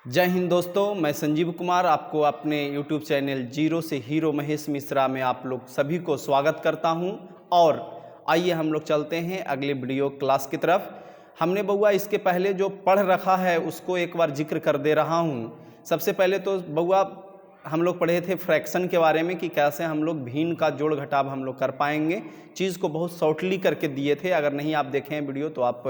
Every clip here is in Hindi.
जय हिंद दोस्तों, मैं संजीव कुमार आपको अपने YouTube चैनल जीरो से हीरो महेश मिश्रा में आप लोग सभी को स्वागत करता हूं। और आइए हम लोग चलते हैं अगले वीडियो क्लास की तरफ। हमने बउआ इसके पहले जो पढ़ रखा है उसको एक बार जिक्र कर दे रहा हूं। सबसे पहले तो बउआ हम लोग पढ़े थे फ्रैक्शन के बारे में कि कैसे हम लोग भिन्न का जोड़ घटाव हम लोग कर पाएंगे। चीज़ को बहुत शॉर्टली करके दिए थे। अगर नहीं आप देखें वीडियो तो आप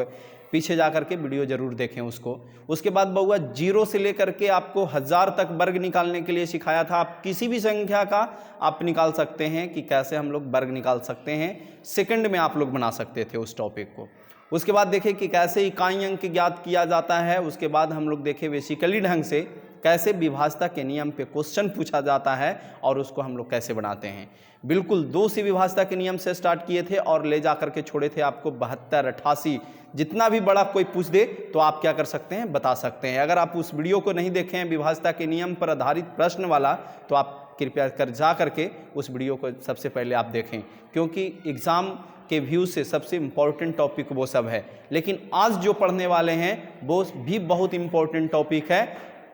पीछे जा कर के वीडियो ज़रूर देखें उसको। उसके बाद बउआ जीरो से लेकर के आपको 1000 तक वर्ग निकालने के लिए सिखाया था। आप किसी भी संख्या का आप निकाल सकते हैं कि कैसे हम लोग वर्ग निकाल सकते हैं। सेकंड में आप लोग बना सकते थे उस टॉपिक को। उसके बाद देखें कि कैसे इकाई अंक ज्ञात किया जाता है। उसके बाद हम लोग देखें बेसिकली ढंग से कैसे विभाज्यता के नियम पे क्वेश्चन पूछा जाता है और उसको हम लोग कैसे बनाते हैं। बिल्कुल 2 से विभाज्यता के नियम से स्टार्ट किए थे और ले जा करके छोड़े थे आपको 72, 88। जितना भी बड़ा कोई पूछ दे तो आप क्या कर सकते हैं, बता सकते हैं। अगर आप उस वीडियो को नहीं देखें विभाज्यता के नियम पर आधारित प्रश्न वाला, तो आप कृपया कर जा करके उस वीडियो को सबसे पहले आप देखें, क्योंकि एग्ज़ाम के व्यू से सबसे इम्पॉर्टेंट टॉपिक वो सब है। लेकिन आज जो पढ़ने वाले हैं वो भी बहुत इम्पॉर्टेंट टॉपिक है।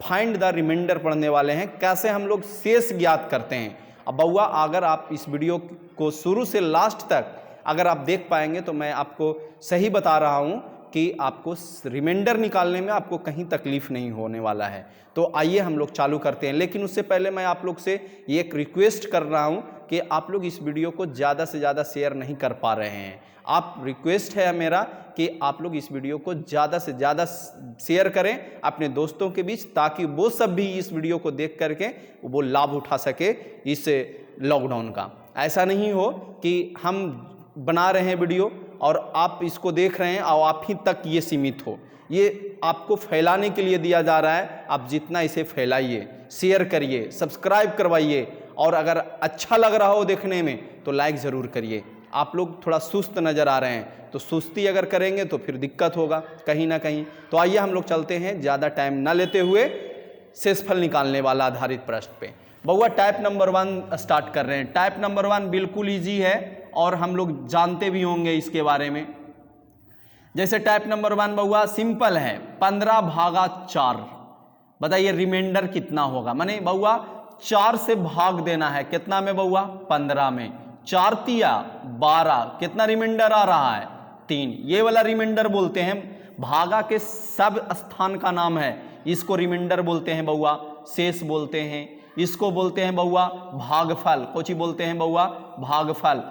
फाइंड द रिमाइंडर पढ़ने वाले हैं, कैसे हम लोग शेष ज्ञात करते हैं। अब बउआ अगर आप इस वीडियो को शुरू से लास्ट तक अगर आप देख पाएंगे तो मैं आपको सही बता रहा हूं कि आपको रिमाइंडर निकालने में आपको कहीं तकलीफ नहीं होने वाला है। तो आइए हम लोग चालू करते हैं। लेकिन उससे पहले मैं आप लोग से ये एक रिक्वेस्ट कर रहा हूं कि आप लोग इस वीडियो को ज़्यादा से ज़्यादा शेयर नहीं कर पा रहे हैं। आप रिक्वेस्ट है मेरा कि आप लोग इस वीडियो को ज़्यादा से ज़्यादा शेयर करें अपने दोस्तों के बीच, ताकि वो सब भी इस वीडियो को देख करके वो लाभ उठा सके इस लॉकडाउन का। ऐसा नहीं हो कि हम बना रहे हैं वीडियो और आप इसको देख रहे हैं और आप ही तक ये सीमित हो। ये आपको फैलाने के लिए दिया जा रहा है। आप जितना इसे फैलाइए, शेयर करिए, सब्सक्राइब करवाइए, और अगर अच्छा लग रहा हो देखने में तो लाइक ज़रूर करिए। आप लोग थोड़ा सुस्त नज़र आ रहे हैं, तो सुस्ती अगर करेंगे तो फिर दिक्कत होगा कहीं ना कहीं। तो आइए हम लोग चलते हैं ज़्यादा टाइम ना लेते हुए शेषफल निकालने वाला आधारित प्रश्न पे। बउआ टाइप नंबर 1 स्टार्ट कर रहे हैं। टाइप नंबर 1 बिल्कुल ईजी है और हम लोग जानते भी होंगे इसके बारे में। जैसे टाइप नंबर 1 बउआ सिंपल है, 15/4। बताइए रिमाइंडर कितना होगा। माने बउआ 4 से भाग देना है। कितना में बउआ? 15 में। 4 तिया 12। कितना रिमाइंडर आ रहा है? 3। ये वाला रिमाइंडर बोलते हैं। भागा के सब स्थान का नाम है, इसको रिमाइंडर बोलते हैं बउआ, शेष बोलते हैं। इसको बोलते हैं बउआ भागफल। कोची बोलते हैं बउआ? भागफल।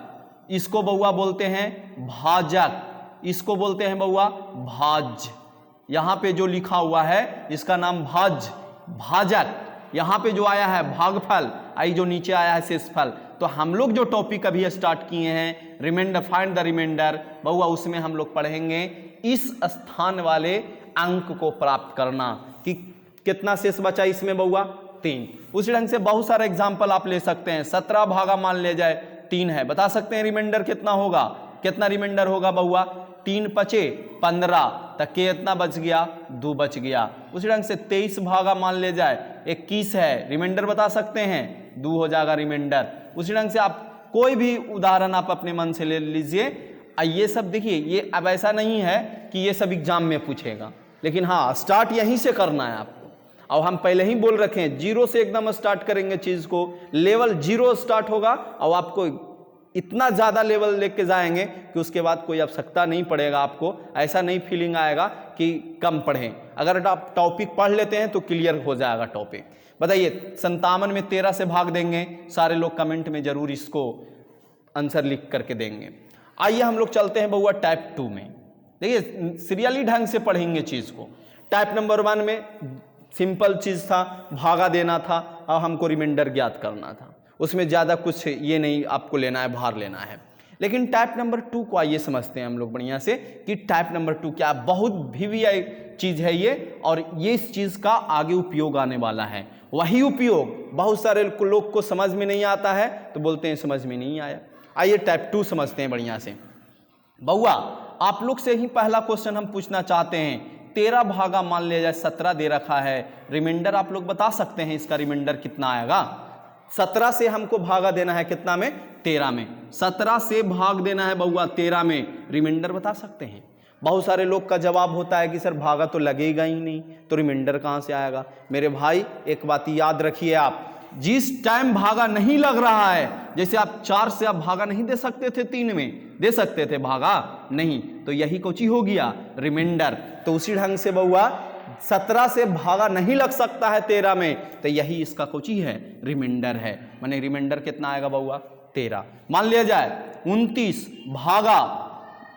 इसको बउआ बोलते हैं भाजक। इसको बोलते हैं बउआ भाज्य। यहाँ पे जो लिखा हुआ है इसका नाम भाजक। यहाँ पे जो आया है भागफल, आई जो नीचे आया है शेषफल। तो हम लोग जो टॉपिक अभी स्टार्ट किए हैं रिमाइंडर, फाइंड द रिमाइंडर, बउआ उसमें हम लोग पढ़ेंगे इस स्थान वाले अंक को प्राप्त करना कि कितना शेष बचा इसमें बउआ? 3। उसी ढंग से बहुत सारे एग्जाम्पल आप ले सकते हैं। 17 भागा मान ले जाए 3 है, बता सकते हैं रिमाइंडर कितना होगा? कितना रिमाइंडर होगा बउआ? 3 पचे 15, तक कितना बच गया? 2 बच गया। उसी ढंग से 23 भागा मान ले जाए 21 है, रिमाइंडर बता सकते हैं? 2 हो जाएगा रिमाइंडर। उसी ढंग से आप कोई भी उदाहरण आप अपने मन से ले लीजिए। ये सब देखिए, ये अब ऐसा नहीं है कि ये सब एग्जाम में पूछेगा, लेकिन हाँ स्टार्ट यहीं से करना है आपको। और हम पहले ही बोल रखे हैं जीरो से एकदम स्टार्ट करेंगे चीज़ को। लेवल 0 स्टार्ट होगा और आपको इतना ज़्यादा लेवल लेके जाएंगे कि उसके बाद कोई आवश्यकता नहीं पड़ेगा आपको। ऐसा नहीं फीलिंग आएगा कि कम पढ़ें। अगर आप टॉपिक पढ़ लेते हैं तो क्लियर हो जाएगा टॉपिक। बताइए 57 में 13 से भाग देंगे। सारे लोग कमेंट में ज़रूर इसको आंसर लिख करके देंगे। आइए हम लोग चलते हैं बउआ टाइप 2 में। देखिए सीरियली ढंग से पढ़ेंगे चीज़ को। टाइप नंबर 1 में सिंपल चीज़ था, भागा देना था और हमको रिमाइंडर ज्ञात करना था। उसमें ज़्यादा कुछ ये नहीं आपको लेना है, भार लेना है। लेकिन टाइप नंबर 2 को आइए समझते हैं हम लोग बढ़िया से कि टाइप नंबर 2 क्या। बहुत वीवीआई चीज़ है ये, और ये इस चीज़ का आगे उपयोग आने वाला है। वही उपयोग बहुत सारे लोग को समझ में नहीं आता है तो बोलते हैं समझ में नहीं आया। आइए टाइप 2 समझते हैं बढ़िया से। बउआ आप लोग से ही पहला क्वेश्चन हम पूछना चाहते हैं। 13 भागा मान लिया जाए 17 दे रखा है, रिमाइंडर आप लोग बता सकते हैं इसका रिमाइंडर कितना आएगा? 17 से हमको भागा देना है कितना में? 13 में। 17 से भाग देना है बउआ 13 में, रिमाइंडर बता सकते हैं? बहुत सारे लोग का जवाब होता है कि सर भागा तो लगेगा ही नहीं, तो रिमाइंडर कहाँ से आएगा। मेरे भाई एक बात याद रखिए, आप जिस टाइम भागा नहीं लग रहा है, जैसे आप 4 से आप भागा नहीं दे सकते थे, 3 में दे सकते थे भागा नहीं, तो यही कोची हो गया रिमाइंडर। तो उसी ढंग से बउआ 17 से भागा नहीं लग सकता है 13 में, तो यही इसका कोची है, रिमाइंडर है। माने रिमाइंडर कितना आएगा बउआ 13। मान लिया जाए 29 भागा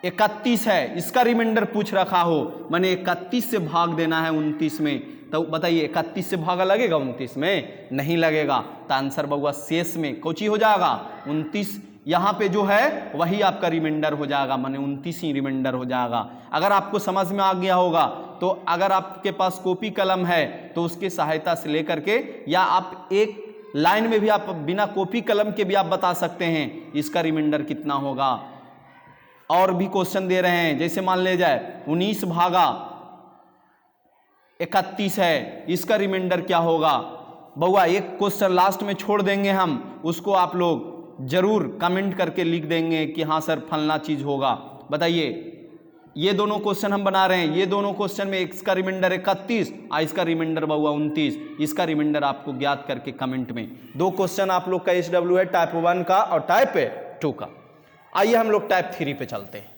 31 है, इसका रिमाइंडर पूछ रखा हो, माने 31 से भाग देना है 29 में, तो बताइए 31 से भागा लगेगा 29 में, नहीं लगेगा। तो आंसर बउआ शेष में कोची हो जाएगा 29, यहाँ पे जो है वही आपका रिमाइंडर हो जाएगा, माने 29 ही रिमाइंडर हो जाएगा। अगर आपको समझ में आ गया होगा तो अगर आपके पास कॉपी कलम है तो उसकी सहायता से लेकर के, या आप एक लाइन में भी आप बिना कॉपी कलम के भी आप बता सकते हैं इसका रिमाइंडर कितना होगा। और भी क्वेश्चन दे रहे हैं, जैसे मान ले जाए 19 भागा 31 है, इसका रिमाइंडर क्या होगा। बउआ एक क्वेश्चन लास्ट में छोड़ देंगे हम, उसको आप लोग जरूर कमेंट करके लिख देंगे कि हाँ सर फलना चीज होगा। बताइए, ये दोनों क्वेश्चन हम बना रहे हैं, ये दोनों क्वेश्चन में इसका रिमाइंडर 31 और इसका रिमाइंडर बउआ 29, इसका रिमाइंडर आपको ज्ञात करके कमेंट में। 2 क्वेश्चन आप लोग का SW है, टाइप 1 का और टाइप 2 का। आइए हम लोग टाइप 3 पे चलते हैं।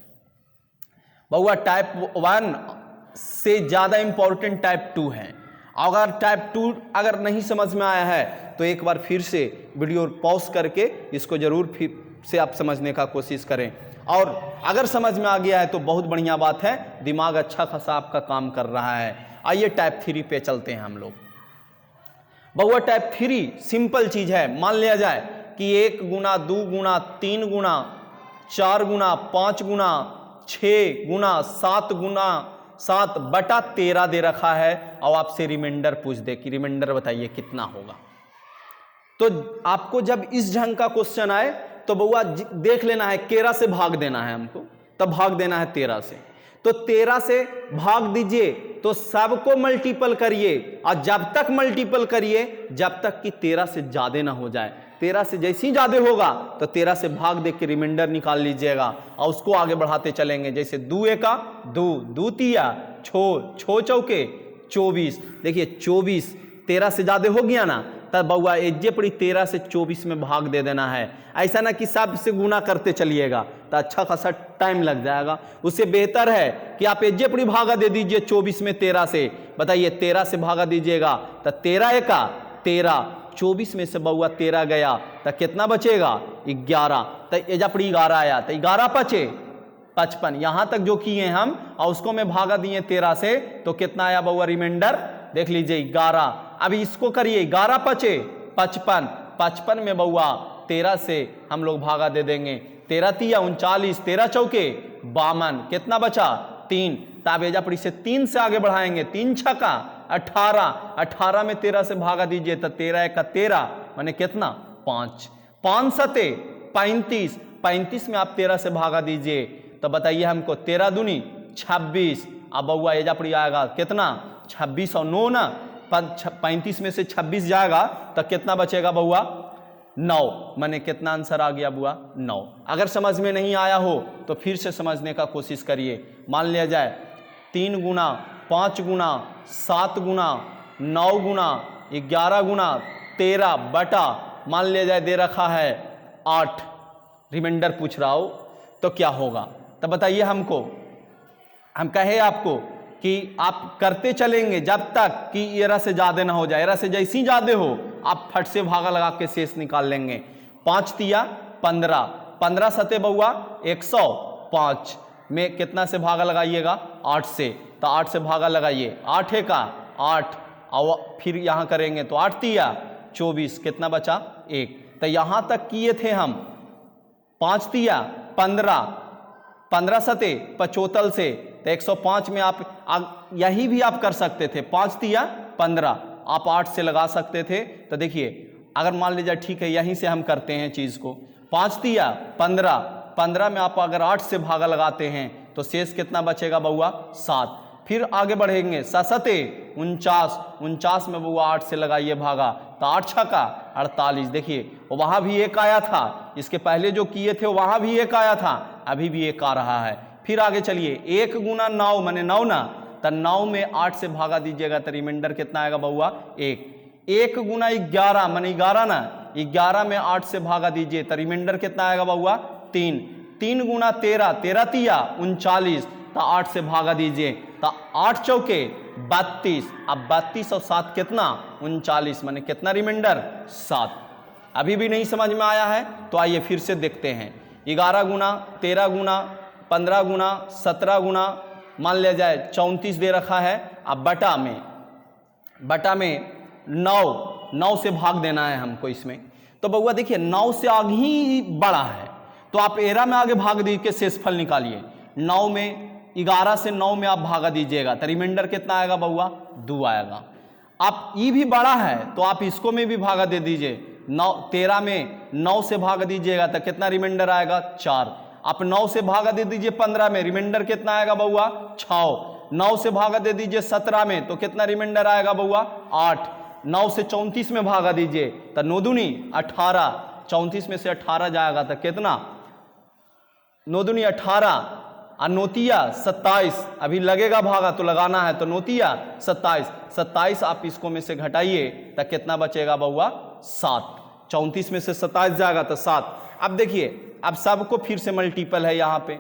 बउआ टाइप 1 से ज्यादा इंपॉर्टेंट टाइप 2 है। अगर टाइप 2 अगर नहीं समझ में आया है तो एक बार फिर से वीडियो पॉज करके इसको जरूर फिर से आप समझने का कोशिश करें, और अगर समझ में आ गया है तो बहुत बढ़िया बात है, दिमाग अच्छा खासा आपका काम कर रहा है। आइए टाइप 3 पे चलते हैं हम लोग। बउआ टाइप 3 सिंपल चीज है। मान लिया जाए कि 1 गुना 2 गुना 3 गुना 4 गुना 5 गुना 6 गुना 7 गुना 7 बटा 13 दे रखा है, और आपसे रिमाइंडर पूछ दे कि रिमाइंडर बताइए कितना होगा। तो आपको जब इस ढंग का क्वेश्चन आए तो बउआ देख लेना है, 13 से भाग देना है हमको, तब भाग देना है 13 से। तो 13 से भाग दीजिए तो सबको मल्टीपल करिए, और जब तक मल्टीपल करिए जब तक कि 13 से ज्यादा ना हो जाए। 13 से जैसे ही ज्यादा होगा तो 13 से भाग दे के रिमाइंडर निकाल लीजिएगा, और उसको आगे बढ़ाते चलेंगे। जैसे 2 एका 2, 2 तिया 6, 6 चौके 24। देखिए 24 13 से ज्यादा हो गया ना, तब बउआ एजे पड़ी 13 से 24 में भाग दे देना है। ऐसा ना कि सब से गुना करते चलिएगा तो अच्छा खासा टाइम लग जाएगा। उससे बेहतर है कि आप एजे पड़ी भागा दे दीजिए 24 में 13 से। बताइए 13 से भागा दीजिएगा तो 13 एका 13, 24 में से बउआ 13 गया तो कितना बचेगा 11, तो एजा पड़ी 11 आया तो 11 पचे 55। यहां तक जो किए हम और उसको में भागा दिए 13 से, तो कितना आया बउआ रिमाइंडर देख लीजिए 11। अभी इसको करिए 11 पचे 55, 55 में बउआ 13 से हम लोग भागा दे देंगे। 13 तिया 39, 13 चौके 52, कितना बचा 3। तब एजा पड़ी से 3 से आगे बढ़ाएंगे, 3 छक्का 18, 18 में 13 से भागा दीजिए तो 13 एका 13 माने कितना 5, 5 सते 35, 35 में आप 13 से भागा दीजिए तो बताइए हमको 13 दूनी 26। अब बउआ एजा पड़ी आएगा कितना 26 और 9 ना, 35 में से 26 जाएगा तो कितना बचेगा बउआ 9, माने कितना आंसर आ गया बुआ 9। अगर समझ में नहीं आया हो तो फिर से समझने का कोशिश करिए। मान लिया जाए 3 गुना 5 गुना 7 गुना 9 गुना 11 गुना 13 बटा मान लिया जाए दे रखा है 8, रिमाइंडर पूछ रहा हो तो क्या होगा। तो बताइए हमको, हम कहे आपको कि आप करते चलेंगे जब तक कि एरा से ज्यादा ना हो जाए। एरा से जैसी ज्यादा हो आप फट से भागा लगा के शेष निकाल लेंगे। 5 तिया 15, 15 सते बउआ 105 में कितना से भागा लगाइएगा 8 से, तो 8 से भागा लगाइए 8 एका 8 और फिर यहाँ करेंगे तो 8 तिया 24, कितना बचा 1। तो यहाँ तक किए थे हम 5 तिया 15, 15 सते 75 से, तो 105 में आप यही भी आप कर सकते थे 5 तिया 15, आप 8 से लगा सकते थे। तो देखिए अगर मान लीजिए ठीक है यहीं से हम करते हैं चीज़ को, 5 तिया 15, 15 में आप अगर 8 से भागा लगाते हैं तो शेष कितना बचेगा बउआ 7। फिर आगे बढ़ेंगे 7 49, 49 में बउआ 8 से लगाइए भागा तो 8 छक्का 48। देखिए वहाँ भी 1 आया था, इसके पहले जो किए थे वहाँ भी 1 आया था, अभी भी 1 आ रहा है। फिर आगे चलिए, 1 गुना 9 माने 9 ना, तो 9 में 8 से भागा दीजिएगा तो रिमाइंडर कितना आएगा बउआ 1। 1 गुना 11 माने 11 ना, 11 में 8 से भागा दीजिए तो रिमाइंडर कितना आएगा बउआ 3। 3 गुना 13, 13 तिया 39, तो 8 से भागा दीजिए तो 8 चौके 32। अब 32 और 7 कितना 39, माने कितना रिमाइंडर 7। अभी भी नहीं समझ में आया है तो आइए फिर से देखते हैं। 11 गुना 13 गुना 15 गुना 17 गुना मान लिया जाए 34 दे रखा है। अब बटा में 9 से भाग देना है हमको इसमें। तो बउआ देखिए 9 से आगे ही बड़ा है तो आप एरा में आगे भाग दी के शेषफल निकालिए। 9 में 11 से 9 में आप भागा दीजिएगा तो रिमाइंडर कितना आएगा बउआ 2 आएगा। आप ई भी बड़ा है तो आप इसको में भी भागा दे दीजिए। 13 में 9 से भाग दीजिएगा तो कितना रिमाइंडर आएगा 4। आप 9 से भागा दे दीजिए 15 में, रिमाइंडर कितना आएगा बउआ 6। 9 से भागा दे दीजिए 17 में तो कितना रिमाइंडर आएगा बउआ 8। 9 से 34 में भागा दीजिए तो 9 दूनी 18, 34 में से 18 जाएगा तो कितना 9 दूनी 18 और नोतिया 27। अभी लगेगा भागा तो लगाना है तो नोतिया 27, 27 आप इसको में से घटाइए तो कितना बचेगा बउआ 7। 34 में से 27 जाएगा तो 7। अब देखिए अब सबको फिर से मल्टीपल है, यहाँ पे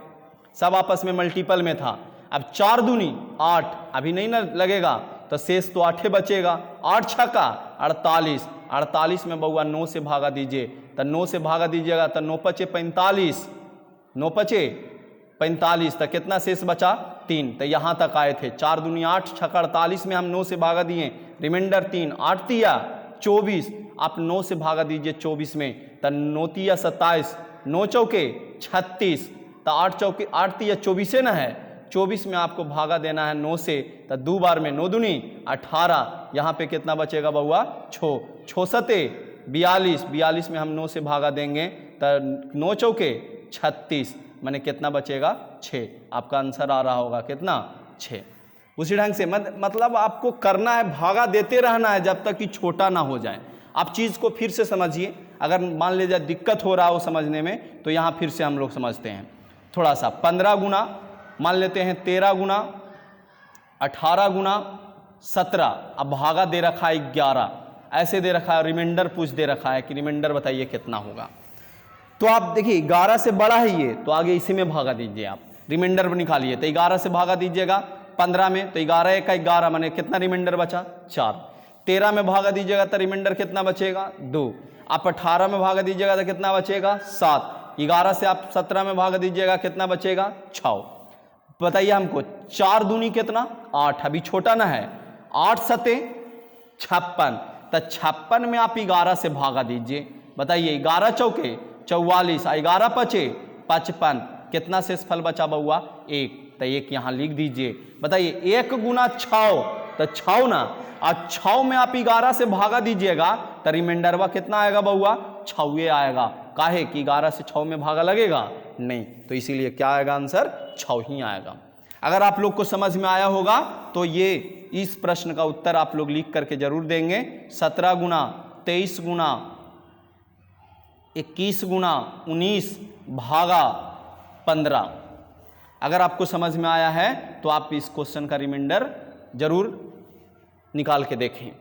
सब आपस में मल्टीपल में था। अब 4 दूनी 8, अभी नहीं ना लगेगा तो शेष तो 8 बचेगा। 8 छक्का 48, 48 में बउआ 9 से भागा दीजिए तो 9 से भागा दीजिएगा तो 9 पचे 45, 9 पचे 45 तक कितना शेष बचा 3। तो यहाँ तक आए थे। 4 दूनी 8 छक्का 48 में हम 9 से भागा दिए, रिमाइंडर 3। 8 तिया 24, आप 9 से भागा दीजिए 24 में तो 9 तिया 27, 9 चौके 36, तो 8 चौके 8 तिया 24 ना है, 24 में आपको भागा देना है 9 से तो 2 बार में 9 दूनी 18। यहाँ पे कितना बचेगा बउआ 6, 6 सते 42, 42 में हम 9 से भागा देंगे तो 9 चौके 36, माने कितना बचेगा 6। आपका आंसर आ रहा होगा कितना 6। उसी ढंग से मतलब आपको करना है, भागा देते रहना है जब तक कि छोटा ना हो जाए। आप चीज़ को फिर से समझिए, अगर मान लीजिए दिक्कत हो रहा हो समझने में तो यहाँ फिर से हम लोग समझते हैं थोड़ा सा। 15 गुना मान लेते हैं 13 गुना 18 गुना 17, अब भागा दे रखा है 11, ऐसे दे रखा है। रिमाइंडर पूछ दे रखा है कि रिमाइंडर बताइए कितना होगा। तो आप देखिए 11 से बड़ा है ये तो आगे इसी में भागा दीजिए। आप रिमाइंडर निकालिए तो 11 से भागा दीजिएगा 15 में तो 11 1 11, माने कितना रिमाइंडर बचा 4। 13 में भागा दीजिएगा तो रिमाइंडर कितना बचेगा 2। आप 18 में भागा दीजिएगा तो कितना बचेगा 7। 11 से आप 17 में भागा दीजिएगा कितना बचेगा 6। बताइए हमको 4 दूनी कितना 8, अभी छोटा ना है। 8 सते 56, तो 56 में आप 11 से भागा दीजिए। बताइए 11 चौके 44, 11 पचे 55, कितना शेषफल बचा बउआ 1, तो 1 यहाँ लिख दीजिए। बताइए 1 गुना 6 तो 6 ना, और 6 में आप 11 से भागा दीजिएगा तो रिमाइंडरवा कितना आएगा बउआ 6 आएगा। काहे कि 11 से 6 में भागा लगेगा नहीं, तो इसीलिए क्या आएगा आंसर 6 ही आएगा। अगर आप लोग को समझ में आया होगा तो ये इस प्रश्न का उत्तर आप लोग लिख करके जरूर देंगे। 17 गुना 23 गुना 21 गुना 19 भागा 15। अगर आपको समझ में आया है तो आप इस क्वेश्चन का रिमाइंडर जरूर निकाल के देखें।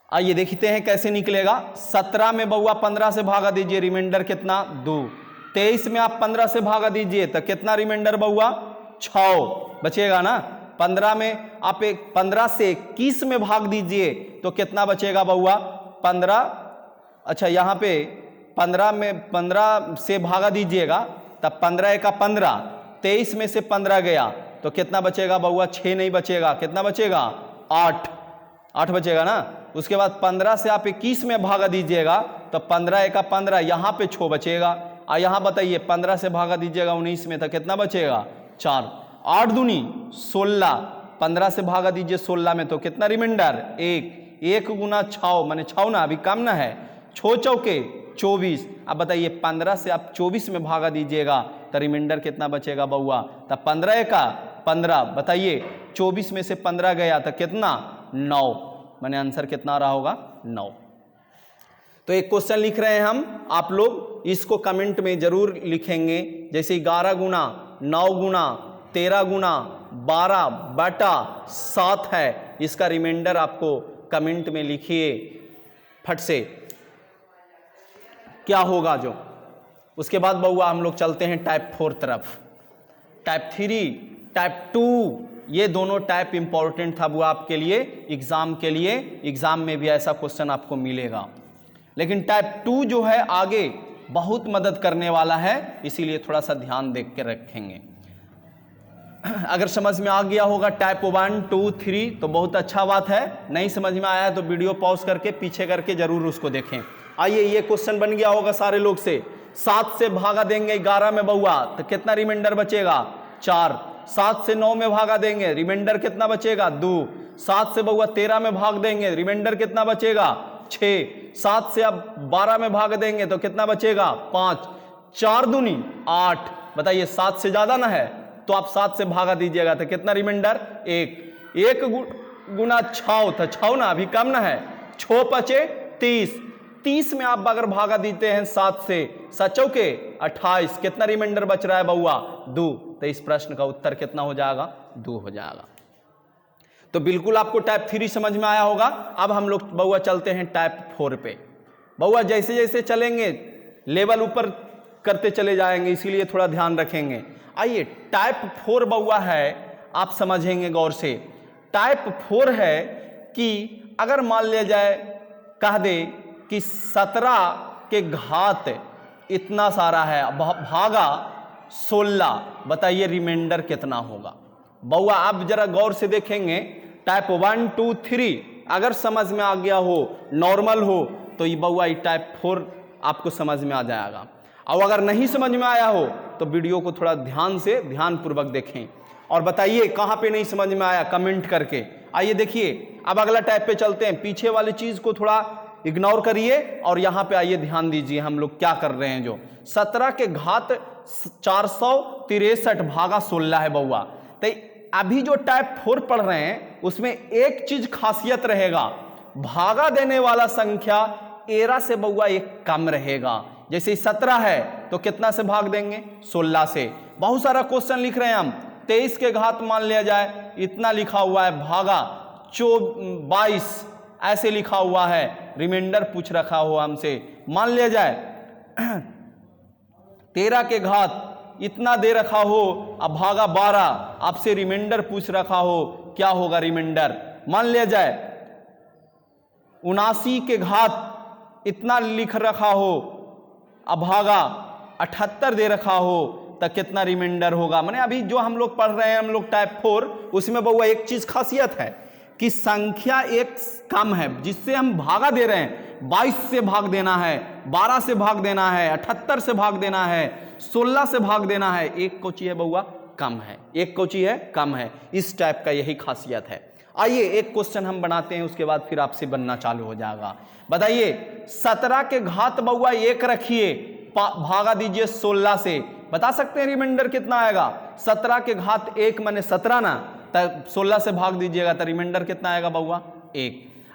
आइए देखते हैं कैसे निकलेगा। 17 में बउआ 15 से भागा दीजिए, रिमाइंडर कितना 2। 23 में आप 15 से भागा दीजिए तो कितना रिमाइंडर बउआ 6 बचेगा ना। 15 में आप 15 से 21 में भाग दीजिए तो कितना बचेगा बउआ 15। अच्छा यहाँ पे 15 से भागा दीजिएगा तब 15 1 15, 23 में से 15 गया तो कितना बचेगा बउआ 6 नहीं बचेगा, कितना बचेगा 8 बचेगा ना। उसके बाद 15 से आप 21 में भागा दीजिएगा तो 15 1 15, यहाँ पे 6 बचेगा। और यहाँ बताइए 15 से भागा दीजिएगा 19 में तो कितना बचेगा 4। 8 दूनी 16, 15 से भागा दीजिए 16 में तो कितना रिमाइंडर 1 गुना 6 माने 6 ना, अभी कम ना है। 6 चौके 24, अब बताइए 15 से आप 24 में भागा दीजिएगा तो रिमाइंडर कितना बचेगा बउआ, तब 15 1 15, बताइए 24 में से 15 गया तो कितना 9, माने आंसर कितना आ रहा होगा 9। तो एक क्वेश्चन लिख रहे हैं हम, आप लोग इसको कमेंट में जरूर लिखेंगे। जैसे 11 गुना 9 गुना 13 गुना 12/7 है। इसका रिमाइंडर आपको कमेंट में लिखिए फट से क्या होगा जो। उसके बाद बउआ हम लोग चलते हैं टाइप 4 तरफ। टाइप 3, टाइप 2, ये दोनों टाइप इंपॉर्टेंट था वो आपके लिए एग्जाम के लिए। एग्जाम में भी ऐसा क्वेश्चन आपको मिलेगा, लेकिन टाइप 2 जो है आगे बहुत मदद करने वाला है, इसीलिए थोड़ा सा ध्यान देख के रखेंगे। अगर समझ में आ गया होगा टाइप 1, 2, 3 तो बहुत अच्छा बात है। नहीं समझ में आया तो वीडियो पॉज करके पीछे करके जरूर उसको देखें। आइए, ये क्वेश्चन बन गया होगा सारे लोग से। 7 से भागा देंगे 11 में बउआ तो कितना रिमाइंडर बचेगा? 4। 7 से 9 में भागा देंगे, रिमाइंडर कितना बचेगा? 2। 7 से बउआ 13 में भाग देंगे, रिमाइंडर कितना बचेगा? 6। 7 से अब 12 में भाग देंगे तो कितना बचेगा? 5। 4 दूनी 8। बताइए 7 से ज्यादा ना है तो आप 7 से भागा दीजिएगा तो कितना रिमाइंडर? 1। 1 गुना 6 था, 6 ना, अभी कम ना है। 6 बचे 30। 30 में आप अगर भागा देते हैं 7 से, 7 के 28, कितना रिमाइंडर बच रहा है बउआ? 2। तो इस प्रश्न का उत्तर कितना हो जाएगा? 2 हो जाएगा। तो बिल्कुल आपको टाइप 3 समझ में आया होगा। अब हम लोग बउआ चलते हैं टाइप 4 पे। बउआ जैसे जैसे चलेंगे लेवल ऊपर करते चले जाएंगे, इसीलिए थोड़ा ध्यान रखेंगे। आइए, टाइप 4 बउआ है, आप समझेंगे गौर से। टाइप 4 है कि अगर मान लिया जाए कह दे कि 17 के घात इतना सारा है भागा 16, बताइए रिमाइंडर कितना होगा? बउआ आप जरा गौर से देखेंगे। टाइप 1, 2, 3 अगर समझ में आ गया हो, नॉर्मल हो, तो ये बउआ ये टाइप 4 आपको समझ में आ जाएगा। और अगर नहीं समझ में आया हो तो वीडियो को थोड़ा ध्यानपूर्वक देखें और बताइए कहाँ पे नहीं समझ में आया, कमेंट करके। आइए देखिए, अब अगला टाइप पे चलते हैं। पीछे वाली चीज को थोड़ा इग्नोर करिए और यहाँ पे आइए ध्यान दीजिए हम लोग क्या कर रहे हैं। जो 17 के घात 463 भागा 16 है बउआ। तो अभी जो टाइप 4 पढ़ रहे हैं उसमें एक चीज खासियत रहेगा, भागा देने वाला संख्या एरा से बउआ एक कम रहेगा। जैसे 17 है तो कितना से भाग देंगे? 16 से। बहुत सारा क्वेश्चन लिख रहे हैं हम। 23 के घात मान लिया जाए इतना लिखा हुआ है, भागा 22 ऐसे लिखा हुआ है, रिमाइंडर पूछ रखा हो हमसे। मान लिया जाए 13 के घात इतना दे रखा हो, अब भागा 12, आपसे रिमाइंडर पूछ रखा हो, क्या होगा रिमाइंडर? मान लिया जाए 79 के घात इतना लिख रखा हो, अब भागा 78 दे रखा हो, तो कितना रिमाइंडर होगा? माने अभी जो हम लोग पढ़ रहे हैं हम लोग टाइप 4, उसमें बउआ एक चीज खासियत है कि संख्या एक कम है, जिससे हम भागा दे रहे हैं। 22 से भाग देना है, 12 से भाग देना है, 78 से भाग देना है, 16 से भाग देना है। एक कोची है बउआ कम है, एक कोची है कम है। इस टाइप का यही खासियत है। आइए एक क्वेश्चन हम बनाते हैं, उसके बाद फिर आपसे बनना चालू हो जाएगा। बताइए 17 के घात बउआ 1 रखिए, भागा दीजिए 16 से, बता सकते हैं रिमाइंडर कितना आएगा? 17 के घात 1 माने 17 ना, तब 16 से भाग दीजिएगा तो रिमाइंडर कितना आएगा बउआ? 1।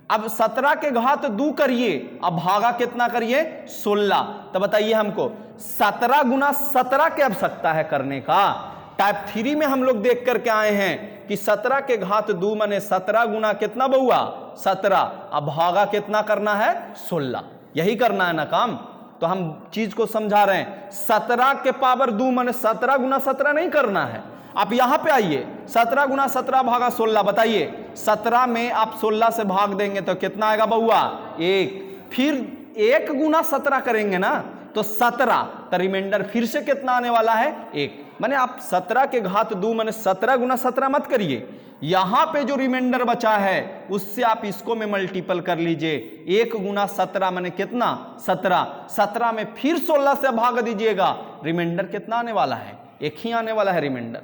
अब 17 के घात 2 करिए, अब भागा कितना करिए? 16। तो बताइए हमको 17 गुना 17 की आवश्यकता है करने का। टाइप 3 में हम लोग देख करके आए हैं कि 17 के घात 2 माने 17 गुना कितना बउआ? 17। अब भागा कितना करना है? 16। यही करना है ना काम। तो हम चीज को समझा रहे हैं, 17 के पावर 2 माने 17 गुना 17 नहीं करना है। आप यहां पे आइए, 17 गुना 17 भागा 16, बताइए 17 में आप 16 से भाग देंगे तो कितना आएगा बउआ? 1। फिर 1 गुना 17 करेंगे ना तो 17, तो रिमाइंडर फिर से कितना आने वाला है? 1। माने आप 17 के घात 2 माने 17 गुना 17 मत करिए, यहां पे जो रिमाइंडर बचा है उससे आप इसको में मल्टीपल कर लीजिए। 1 गुना 17 माने कितना? 17। 17 में फिर 16 से भाग दीजिएगा, रिमाइंडर कितना आने वाला है? 1 ही आने वाला है रिमाइंडर।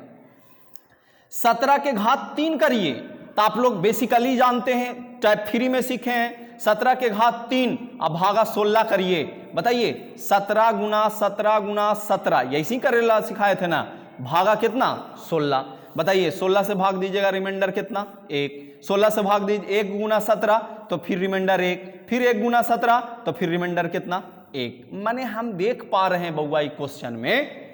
17 के घात 3 करिए, तो आप लोग बेसिकली जानते हैं, टाइप 3 में सीखे हैं, 17 के घात 3, अब भागा 16 करिए। बताइए 17 गुना 17 गुना 17, यही करेला सिखाए थे ना, भागा कितना? 16। बताइए 16 से भाग दीजिएगा, रिमाइंडर कितना? 1। 16 से भाग दीजिए 1 गुना 17 तो फिर रिमाइंडर 1, फिर 1 गुना 17 तो फिर रिमाइंडर कितना? 1। माने हम देख पा रहे हैं बउआ क्वेश्चन में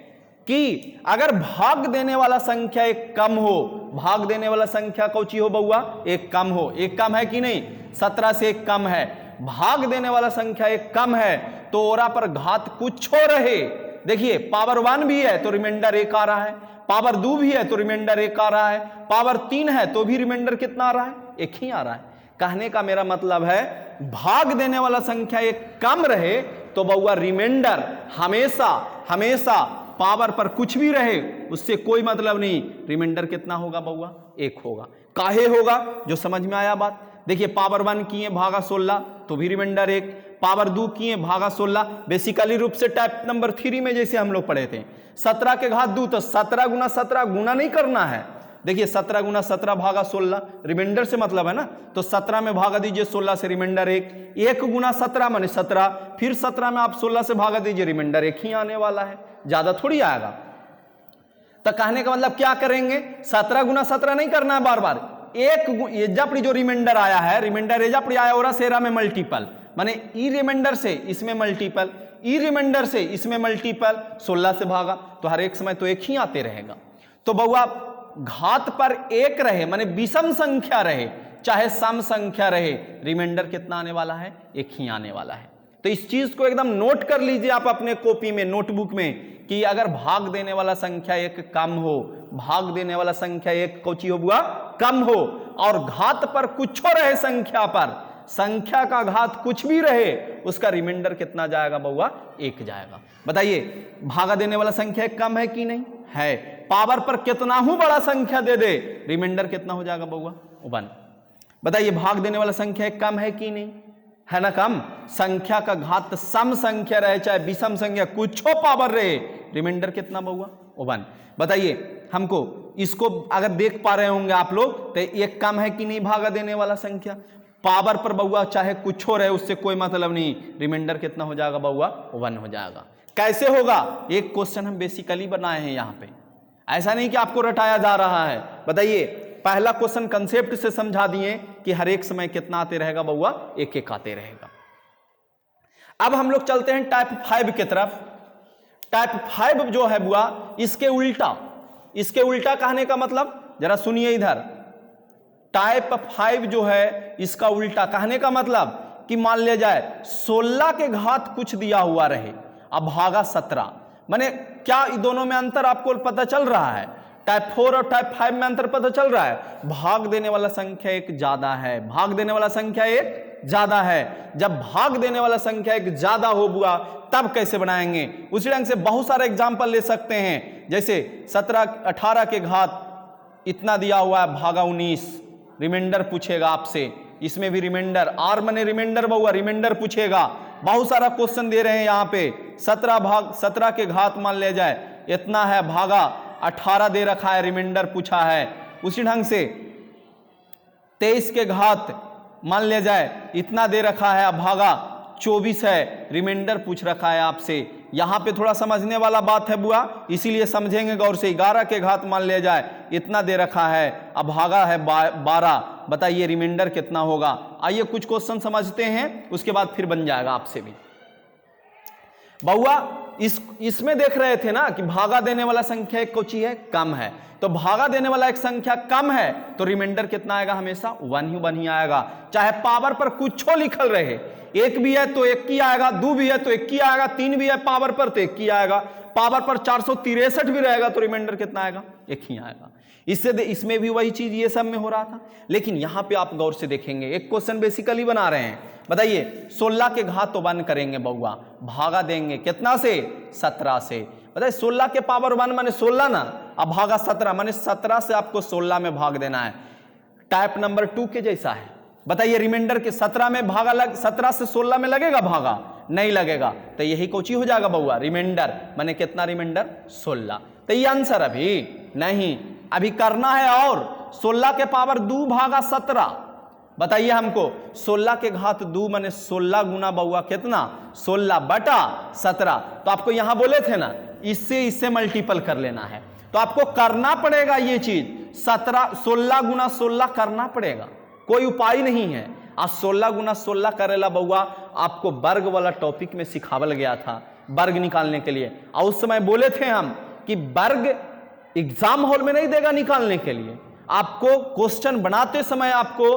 कि अगर भाग देने वाला संख्या एक कम हो, भाग देने वाला संख्या कौची हो बउआ, एक कम हो, एक कम है कि नहीं, 17 से एक कम है, भाग देने वाला संख्या एक कम है तो ओरा पर घात कुछ हो रहे। देखिए पावर 1 भी है तो रिमाइंडर 1 आ रहा है, पावर 2 भी है तो रिमाइंडर 1 आ रहा है, पावर 3 है तो भी रिमाइंडर कितना आ रहा है, 1 ही आ रहा है। कहने का मेरा मतलब है भाग देने वाला संख्या एक कम रहे तो बउआ रिमाइंडर हमेशा हमेशा पावर पर कुछ भी रहे उससे कोई मतलब नहीं, रिमाइंडर कितना होगा बउआ, 1 होगा। काहे होगा, जो समझ में आया बात। देखिए पावर 1 किए भागा 16 तो भी रिमाइंडर 1, पावर 2 किए भागा 16, बेसिकली रूप से टाइप नंबर 3 में जैसे हम लोग पढ़े थे 17 के घात 2 तो 17 गुना 17 गुना नहीं करना है। देखिए 17 गुना 17 भागा 16 रिमाइंडर से मतलब है ना, तो 17 में भागा दीजिए 16 से रिमाइंडर 1, 1 गुना 17 माने 17, फिर 17 में आप 16 से भागा दीजिए रिमाइंडर 1 ही आने वाला है, ज्यादा थोड़ी आएगा। तो कहने का मतलब क्या करेंगे, 17 गुना 17 नहीं करना है बार बार, एक एजापड़ी जो रिमाइंडर आया है, रिमाइंडर एजापड़ी आया और सेरा में मल्टीपल, माने ई रिमाइंडर से इसमें मल्टीपल, ई रिमाइंडर से इसमें मल्टीपल, 16 से भागा तो हर एक समय तो 1 ही आते रहेगा। तो बउआ घात पर 1 रहे माने विषम संख्या रहे चाहे सम संख्या रहे, रिमाइंडर कितना आने वाला है, 1 ही आने वाला है। तो इस चीज को एकदम नोट कर लीजिए आप अपने कॉपी में, नोटबुक में, कि अगर भाग देने वाला संख्या 1 कम हो, भाग देने वाला संख्या 1 कौची हो बुआ, कम हो, और घात पर कुछ रहे संख्या पर, संख्या का घात कुछ भी रहे उसका रिमाइंडर कितना जाएगा बउआ, 1 जाएगा। बताइए भागा देने वाला संख्या 1 कम है कि नहीं है, पावर पर कितना ही बड़ा संख्या दे दे रिमाइंडर कितना हो जाएगा बउआ, 1। बताइए भाग देने वाला संख्या 1 कम है कि नहीं है ना, कम, संख्या का घात सम संख्या रहे चाहे विषम संख्या कुछ पावर रहे, रिमाइंडर कितना बउआ, 1। बताइए हमको इसको अगर देख पा रहे होंगे आप लोग तो 1 कम है कि नहीं भागा देने वाला संख्या, पावर पर बउआ चाहे कुछ हो रहे उससे कोई मतलब नहीं, रिमाइंडर कितना हो जाएगा बउआ, 1 हो जाएगा। कैसे होगा, एक क्वेश्चन हम बेसिकली बनाए हैं यहाँ पे, ऐसा नहीं कि आपको रटाया जा रहा है। बताइए पहला क्वेश्चन कंसेप्ट से समझा दिए कि हर एक समय कितना आते रहेगा बउआ, 1-1 आते रहेगा। अब हम लोग चलते हैं टाइप 5 की तरफ। टाइप 5 जो है बुआ इसके उल्टा, इसके उल्टा कहने का मतलब जरा सुनिए इधर, टाइप 5 जो है इसका उल्टा कहने का मतलब कि मान लिया जाए 16 के घात कुछ दिया हुआ रहे अब भागा 17, माने क्या दोनों में अंतर आपको पता चल रहा है, टाइप 4 और टाइप 5 में अंतर पता चल रहा है, भाग देने वाला संख्या 1 ज्यादा है, भाग देने वाला संख्या 1 ज्यादा है। जब भाग देने वाला संख्या 1 ज्यादा हो बुआ तब कैसे बनाएंगे, उसी ढंग से बहुत सारे एग्जाम्पल ले सकते हैं, जैसे 18 के घात इतना दिया हुआ है भागा 19, रिमाइंडर पूछेगा आपसे, इसमें भी रिमाइंडर, आर मने रिमाइंडर बउआ, रिमाइंडर पूछेगा, बहुत सारा क्वेश्चन दे रहे हैं यहाँ पे। 17 के घात मान ले जाए इतना है भागा 18 दे रखा है, रिमाइंडर पूछा है। उसी ढंग से 23 के घात मान ले जाए इतना दे रखा है, भागा 24 है, रिमाइंडर पूछ रखा है आपसे। यहां पे थोड़ा समझने वाला बात है बुआ, इसीलिए समझेंगे गौर से। 11 के घात मान ले जाए इतना दे रखा है, अब भागा है 12, बताइए रिमाइंडर कितना होगा। आइए कुछ क्वेश्चन समझते हैं, उसके बाद फिर बन जाएगा आपसे भी। बउआ इसमें देख रहे थे ना कि भागा देने वाला संख्या एक कौची है, कम है, तो भागा देने वाला एक संख्या कम है तो रिमाइंडर कितना आएगा, हमेशा 1 ही आएगा, चाहे पावर पर कुछ लिखल रहे, 1 भी है तो 1 ही आएगा, 2 भी है तो 1 ही आएगा, 3 भी है पावर पर तो 1 ही आएगा, पावर पर 463 भी रहेगा तो रिमाइंडर कितना आएगा, 1 ही आएगा। इसमें भी वही चीज ये सब में हो रहा था, लेकिन यहां पे आप गौर से देखेंगे एक क्वेश्चन बेसिकली बना रहे हैं। बताइए 16 के घात तो 1 करेंगे बउआ, भागा देंगे कितना से, 17 से। बताइए 16 के पावर 1 माने 16 ना, अब भागा 17 माने 17 से आपको 16 में भाग देना है, टाइप नंबर 2 के जैसा है। बताइए रिमाइंडर के 17 में भागा 17 से 16 में लगेगा भागा, नहीं लगेगा, तो यही कोची हो जाएगा बउआ, रिमाइंडर माने कितना, रिमाइंडर 16। तो ये आंसर अभी नहीं, अभी करना है और 16 के पावर 2 भागा 17। बताइए हमको 16 के घात 2 माने 16 गुना बउआ कितना, 16 बटा 17। तो आपको यहां बोले थे ना इससे मल्टीपल कर लेना है, तो आपको करना पड़ेगा ये चीज, 16 गुना 16 करना पड़ेगा, कोई उपाय नहीं है। आज 16 गुना 16 करेला बउआ आपको वर्ग वाला टॉपिक में सिखावल गया था, वर्ग निकालने के लिए, और उस समय बोले थे हम कि वर्ग एग्जाम हॉल में नहीं देगा निकालने के लिए, आपको क्वेश्चन बनाते समय आपको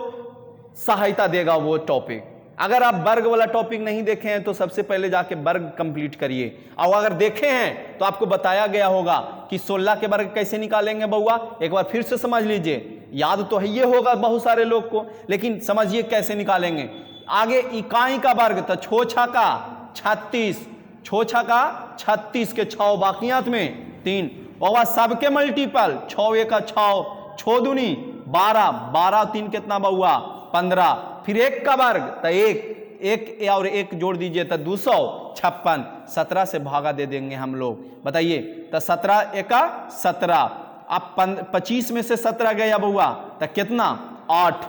सहायता देगा वो टॉपिक। अगर आप वर्ग वाला टॉपिक नहीं देखे हैं तो सबसे पहले जाके वर्ग कंप्लीट करिए, और अगर देखे हैं तो आपको बताया गया होगा कि 16 के वर्ग कैसे निकालेंगे बउआ। एक बार फिर से समझ लीजिए, याद तो है ये होगा बहुत सारे लोग को, लेकिन समझिए कैसे निकालेंगे। आगे इकाई का वर्ग तो छो छका 36, छो छका 36 के 6 बाकियात में 3, और सबके मल्टीपल 6 1 6, 6 दूनी 12, 12 3 कितना बउआ 15, फिर 1 का वर्ग तो 1 और 1 जोड़ दीजिए तो 256, 17 से भागा दे देंगे हम लोग। बताइए तो 17 1 17, अब 25 में से 17 गया बउआ तो कितना 8,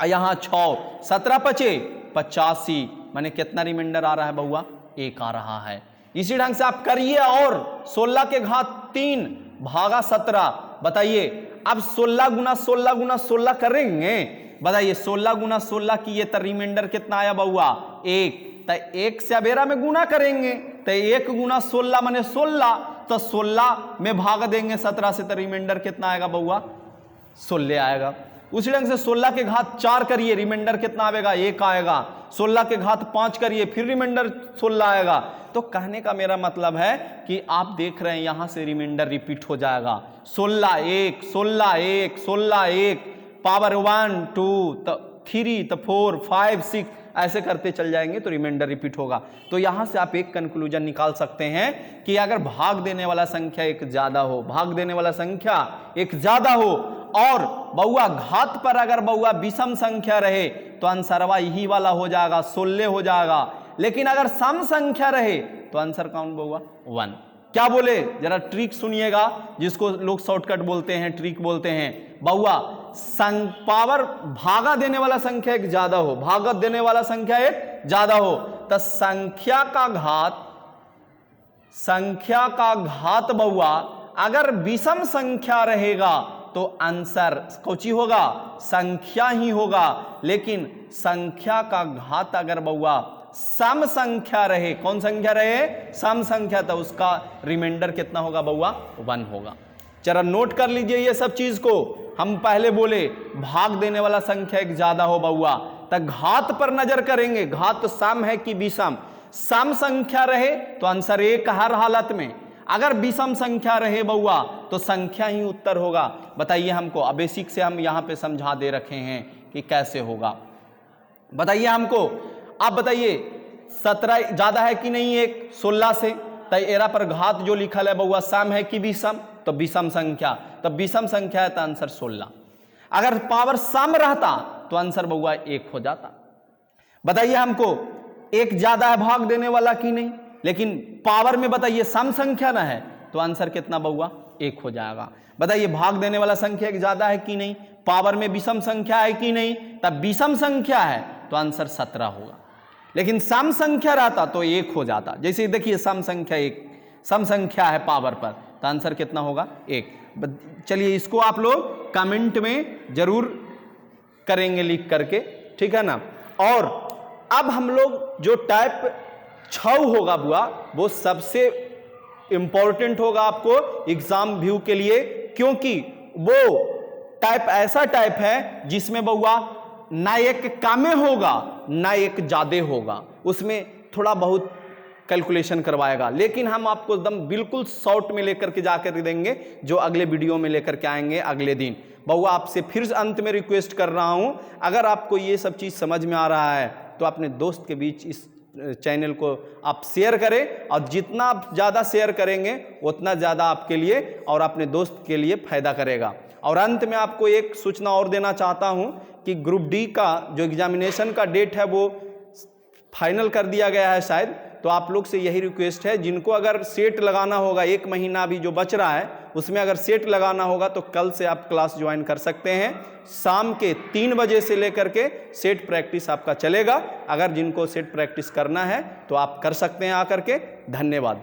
यहाँ 6, 17 5 85, माने कितना रिमाइंडर आ रहा है बउआ 1 आ रहा है। इसी ढंग से आप करिए, और 16 के घात 3 भागा 17। बताइए अब 16 गुना 16 गुना 16 करेंगे, बताइए 16 गुना 16 की ये तो रिमाइंडर कितना आया बउआ 1, तो 1 से अबेरा में गुना करेंगे तो 1 गुना 16 माने 16, तो 16 में भाग देंगे 17 से तो रिमाइंडर कितना आएगा बउआ 16 आएगा। उसी ढंग से 16 के घात 4 करिए, रिमाइंडर कितना आएगा 1 आएगा। 16 के घात 5 करिए, फिर रिमाइंडर 16 आएगा। तो कहने का मेरा मतलब है कि आप देख रहे हैं यहां से रिमाइंडर रिपीट हो जाएगा, 16 1 16 1 16 1, पावर 1 2 तो 3 तो 4 5 6, ऐसे करते चल जाएंगे तो रिमाइंडर रिपीट होगा। तो यहां से आप एक कंक्लूजन निकाल सकते हैं कि अगर भाग देने वाला संख्या एक ज्यादा हो, भाग देने वाला संख्या एक ज्यादा हो, और बउआ घात पर अगर बउआ विषम संख्या रहे तो आंसरवा यही वाला हो जाएगा, 16 हो जाएगा। लेकिन अगर सम संख्या रहे तो आंसर कौन बउआ 1। क्या बोले जरा ट्रिक सुनिएगा, जिसको लोग शॉर्टकट बोलते हैं, ट्रिक बोलते हैं। बउआ पावर भागा देने वाला संख्या एक ज्यादा हो, भागत देने वाला संख्या एक ज्यादा हो, तो संख्या का घात बउआ अगर विषम संख्या रहेगा तो आंसर कौची होगा संख्या ही होगा। लेकिन संख्या का घात अगर बउआ सम संख्या रहे, कौन संख्या रहे सम संख्या, तो उसका रिमाइंडर कितना होगा बउआ 1 होगा। जरा नोट कर लीजिए ये सब चीज को। हम पहले बोले भाग देने वाला संख्या एक ज्यादा हो बउआ, तो घात पर नजर करेंगे, घात सम है कि विषम। सम संख्या रहे तो आंसर 1 हर हालत में, अगर विषम संख्या रहे बउआ तो संख्या ही उत्तर होगा। बताइए हमको, अब बेसिक से हम यहां पे समझा दे रखे हैं कि कैसे होगा। बताइए हमको, आप बताइए 17 ज्यादा है कि नहीं एक 16 से, तो एरा पर घात जो लिखल है बउआ सम है कि विषम, तो विषम संख्या, तो विषम संख्या है तो आंसर 16। अगर पावर सम रहता तो आंसर बउआ 1 हो जाता। बताइए हमको एक ज्यादा है भाग देने वाला कि नहीं, लेकिन पावर में बताइए सम संख्या ना है तो आंसर कितना बउआ 1 हो जाएगा। बताइए भाग देने वाला संख्या एक ज्यादा है कि नहीं, पावर में विषम संख्या है कि नहीं, तब विषम संख्या है तो आंसर 17 होगा। लेकिन सम संख्या रहता तो 1 हो जाता। जैसे देखिए सम संख्या 1, सम संख्या है पावर पर, तो आंसर कितना होगा 1। चलिए इसको आप लोग कमेंट में जरूर करेंगे लिख करके, ठीक है ना। और अब हम लोग जो टाइप 6 होगा बुआ वो सबसे इंपॉर्टेंट होगा आपको एग्जाम व्यू के लिए, क्योंकि वो टाइप ऐसा टाइप है जिसमें बउआ ना एक कमे होगा ना एक ज्यादा होगा, उसमें थोड़ा बहुत कैलकुलेशन करवाएगा। लेकिन हम आपको एकदम बिल्कुल शॉर्ट में लेकर के जाकर देंगे, जो अगले वीडियो में लेकर के आएंगे अगले दिन। बउआ आपसे फिर अंत में रिक्वेस्ट कर रहा हूं, अगर आपको ये सब चीज समझ में आ रहा है तो अपने दोस्त के बीच इस चैनल को आप शेयर करें, और जितना आप ज़्यादा शेयर करेंगे उतना ज़्यादा आपके लिए और अपने दोस्त के लिए फायदा करेगा। और अंत में आपको एक सूचना और देना चाहता हूं कि ग्रुप डी का जो एग्जामिनेशन का डेट है वो फाइनल कर दिया गया है शायद। तो आप लोग से यही रिक्वेस्ट है, जिनको अगर सेट लगाना होगा, 1 महीना अभी जो बच रहा है उसमें अगर सेट लगाना होगा तो कल से आप क्लास ज्वाइन कर सकते हैं। शाम के 3 बजे से लेकर के सेट प्रैक्टिस आपका चलेगा। अगर जिनको सेट प्रैक्टिस करना है तो आप कर सकते हैं आकर के। धन्यवाद।